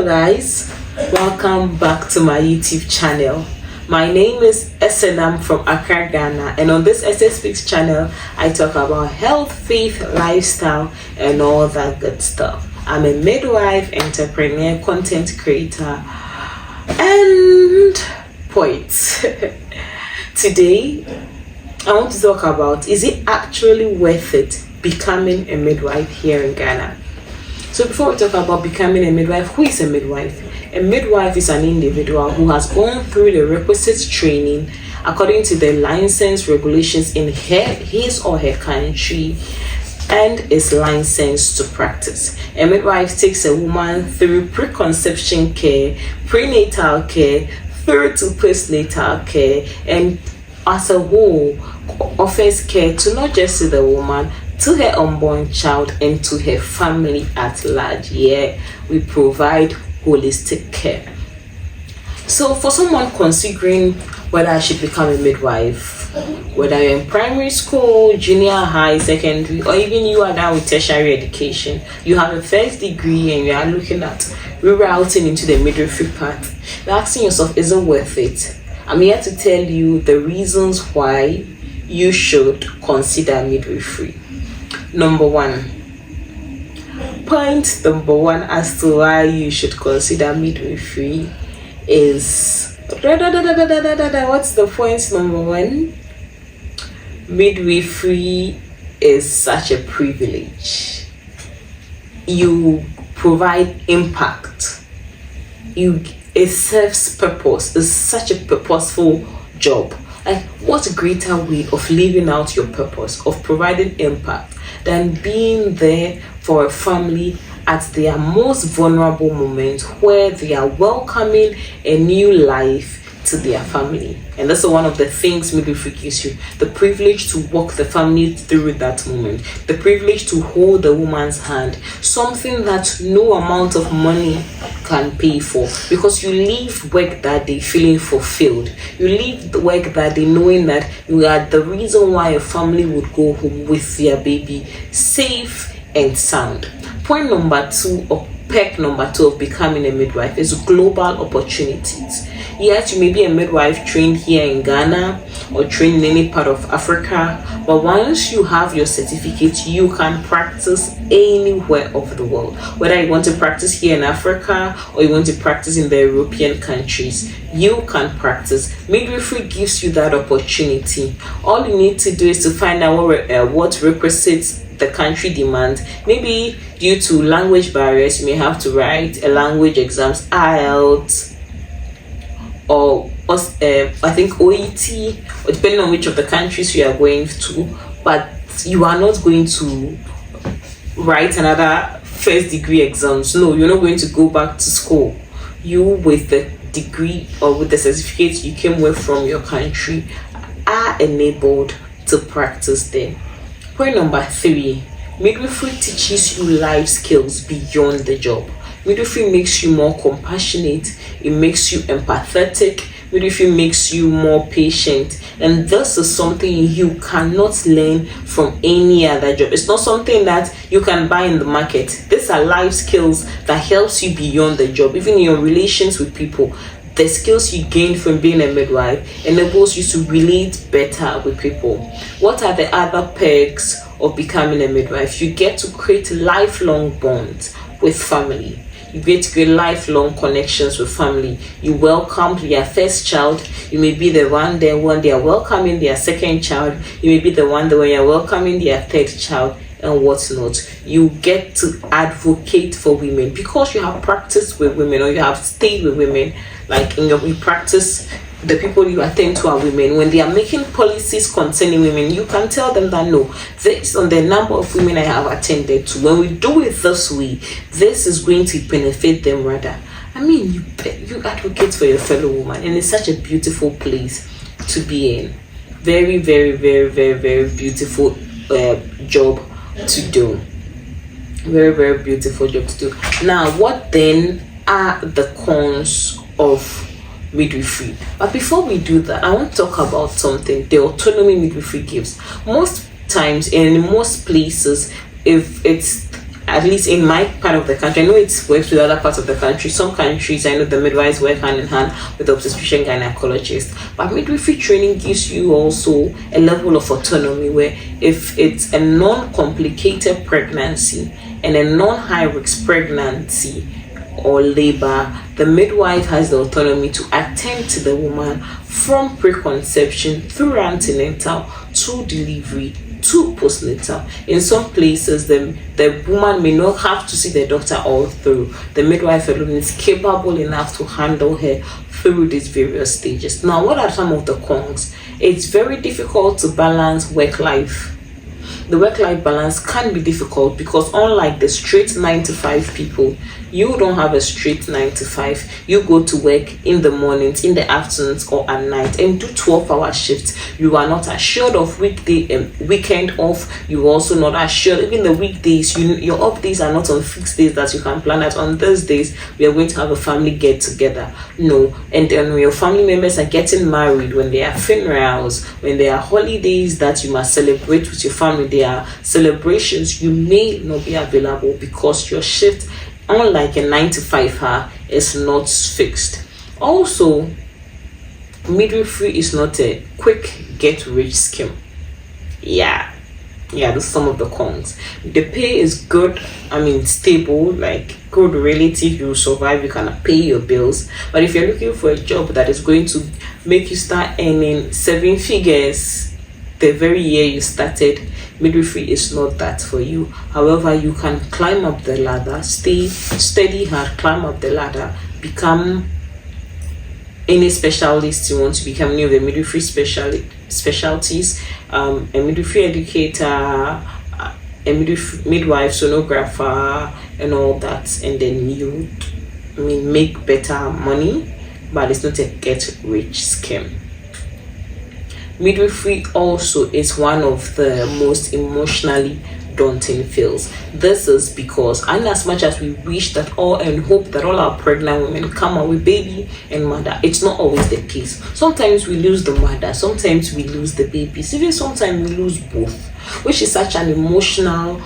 guys, welcome back to my YouTube channel. My name is Esenam from Accra, Ghana, and on this Essay Speaks channel I talk about health, faith, lifestyle and all that good stuff. I'm a midwife, entrepreneur, content creator and poet. Today I want to talk about, is it actually worth it becoming a midwife here in Ghana? So before we talk about becoming a midwife, who is a midwife? A midwife is an individual who has gone through the requisite training according to the license regulations in his or her country and is licensed to practice. A midwife takes a woman through preconception care, prenatal care, through to postnatal care, and as a whole offers care to not just to the woman, to her unborn child and to her family at large. Yeah, we provide holistic care. So for someone considering whether I should become a midwife, whether you're in primary school, junior high, secondary, or even you are done with tertiary education, you have a first degree and you are looking at rerouting into the midwifery path, you're asking yourself, is it worth it? I'm here to tell you the reasons why you should consider midwifery. Point number one as to why you should consider midwifery is what's the point number one? Midwifery is such a privilege. You provide impact. It serves purpose. It's such a purposeful job. Like, what greater way of living out your purpose, of providing impact, than being there for a family at their most vulnerable moment where they are welcoming a new life to their family. And that's one of the things midwifery gives you, the privilege to walk the family through that moment, the privilege to hold the woman's hand, something that no amount of money can pay for, because you leave work that day feeling fulfilled. You leave the work that day knowing that you are the reason why a family would go home with their baby safe and sound. Point number two, or perk number two of becoming a midwife, is global opportunities. Yes, you may be a midwife trained here in Ghana or trained in any part of Africa, but once you have your certificate, you can practice anywhere of the world. Whether you want to practice here in Africa or you want to practice in the European countries, you can practice. Midwifery gives you that opportunity. All you need to do is to find out what requisites the country demands. Maybe due to language barriers, you may have to write a language exams, IELTS, or I think OET, or depending on which of the countries you are going to. But you are not going to write another first degree exams. No, you're not going to go back to school. You, with the degree or with the certificate you came with from your country, are enabled to practice there. Point number three, midwifery teaches you life skills beyond the job. Midwifery makes you more compassionate, it makes you empathetic, midwifery makes you more patient, and this is something you cannot learn from any other job. It's not something that you can buy in the market. These are life skills that helps you beyond the job, even in your relations with people. The skills you gain from being a midwife enables you to relate better with people. What are the other perks of becoming a midwife? You get to create lifelong bonds with family. You get to create lifelong connections with family. You welcome their first child. You may be the one there when they are welcoming their second child. You may be the one there when you are welcoming their third child, and whatnot. You get to advocate for women because you have practiced with women, or you have stayed with women. Like you practice, the people you attend to are women. When they are making policies concerning women, you can tell them that no, based on the number of women I have attended to, when we do it this way, this is going to benefit them rather. I mean, you advocate for your fellow woman, and it's such a beautiful place to be in. Very, very, very, very, very beautiful job to do. Very, very beautiful job to do. Now, what then are the cons of midwifery? But before we do that, I want to talk about something, the autonomy midwifery gives. Most times and in most places, if it's at least in my part of the country, I know it works with other parts of the country. Some countries, I know the midwives work hand in hand with the obstetrician gynecologist. But midwifery training gives you also a level of autonomy where if it's a non-complicated pregnancy and a non-high risk pregnancy or labor, the midwife has the autonomy to attend to the woman from preconception through antenatal to delivery to postnatal. In some places, the woman may not have to see the doctor all through. The midwife alone is capable enough to handle her through these various stages. Now, what are some of the cons? It's very difficult to balance work-life. The work-life balance can be difficult because unlike the straight 9 to 5 people, you don't have a straight 9 to 5. You go to work in the mornings, in the afternoons, or at night and do 12-hour shifts. You are not assured of weekday and weekend off. You also not assured, even the weekdays, your off days are not on fixed days that you can plan that on Thursdays we are going to have a family get together. No. And then when your family members are getting married, when there are funerals, when there are holidays that you must celebrate with your family, there are celebrations, you may not be available because your shift, unlike a 9 to 5 is not fixed. Also, midwifery is not a quick get rich scheme. Yeah, those are some of the cons. The pay is good, stable, like good relative, you survive, you can pay your bills. But if you're looking for a job that is going to make you start earning 7 figures the very year you started, midwifery is not that for you. However, you can climb up the ladder, stay steady hard, climb up the ladder, become any specialist you want to become, any of the midwifery specialties, a midwifery educator, a midwife, sonographer, and all that, and then you make better money, but it's not a get rich scheme. Midwifery also is one of the most emotionally daunting fields. This is because, and as much as we wish that all and hope that all our pregnant women come out with baby and mother, it's not always the case. Sometimes we lose the mother, sometimes we lose the babies, even sometimes we lose both, which is such an emotional,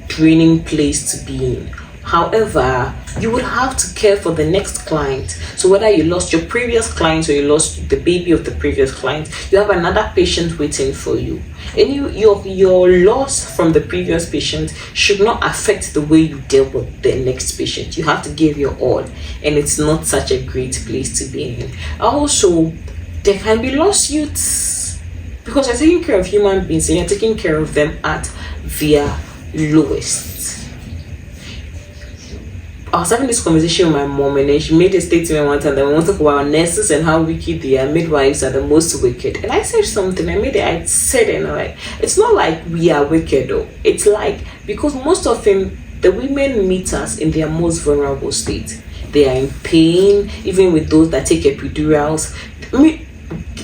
draining place to be in. However, you would have to care for the next client. So whether you lost your previous client or you lost the baby of the previous client, you have another patient waiting for you. And your loss from the previous patient should not affect the way you deal with the next patient. You have to give your all, and it's not such a great place to be in. Also, there can be lawsuits because you're taking care of human beings and you're taking care of them at their lowest. I was having this conversation with my mom, and then she made a statement one time that we want to talk about nurses and how wicked they are. Midwives are the most wicked. And I said something, I said it, and I'm like, it's not like we are wicked though. It's like, because most of them, the women meet us in their most vulnerable state. They are in pain, even with those that take epidurals.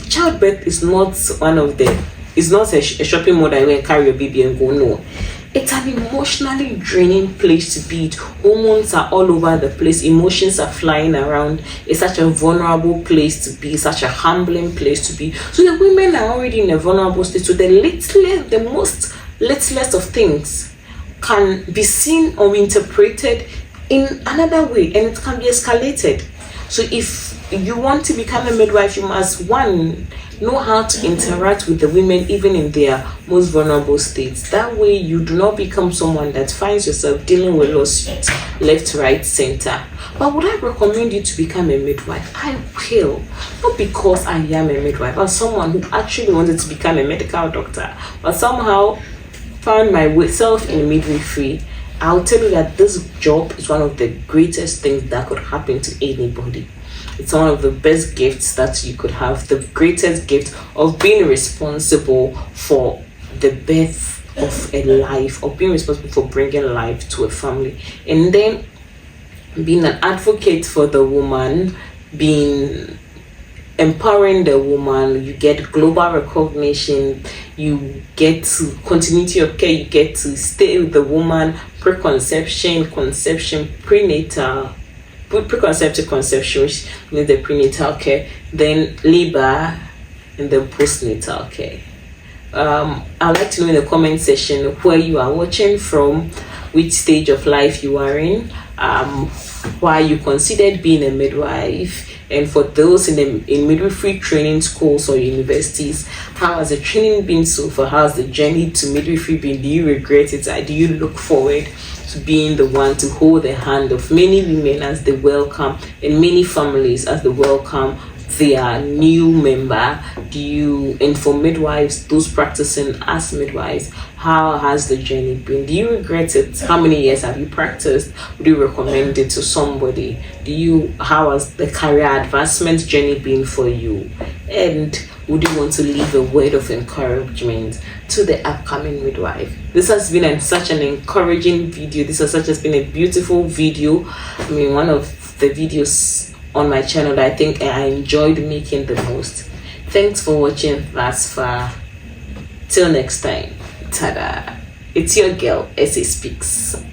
Childbirth is not one of them. It's not a shopping mall that you can carry your baby and go, no. It's an emotionally draining place to be. Hormones are all over the place. Emotions are flying around. It's such a vulnerable place to be. Such a humbling place to be. So the women are already in a vulnerable state. So the most littlest of things can be seen or interpreted in another way, and it can be escalated. So if you want to become a midwife, you must, one, know how to interact with the women even in their most vulnerable states. That way you do not become someone that finds yourself dealing with lawsuits left, right, center. But would I recommend you to become a midwife? I will. Not because I am a midwife, but someone who actually wanted to become a medical doctor, but somehow found myself in midwifery. I'll tell you that this job is one of the greatest things that could happen to anybody. It's one of the best gifts that you could have, the greatest gift of being responsible for the birth of a life, or being responsible for bringing life to a family. And then being an advocate for the woman, being empowering the woman, you get global recognition, you get to continuity of care, you get to stay with the woman, preconception, conception, preconceptive conception, which means the prenatal care, then labor, and then postnatal care. I'd like to know in the comment section where you are watching from, which stage of life you are in, why you considered being a midwife, and for those in midwifery training schools or universities, how has the training been so far? How has the journey to midwifery been? Do you regret it? Do you look forward to being the one to hold the hand of many women as they welcome, and many families as they welcome their new member? And for midwives, those practicing as midwives, how has the journey been? Do you regret it? How many years have you practiced? Would you recommend it to somebody? How has the career advancement journey been for you? And would you want to leave a word of encouragement to the upcoming midwife? This has been such an encouraging video. This has been a beautiful video. I mean, one of the videos on my channel that I think I enjoyed making the most. Thanks for watching thus far. Till next time. Tada. It's your girl, SA Speaks.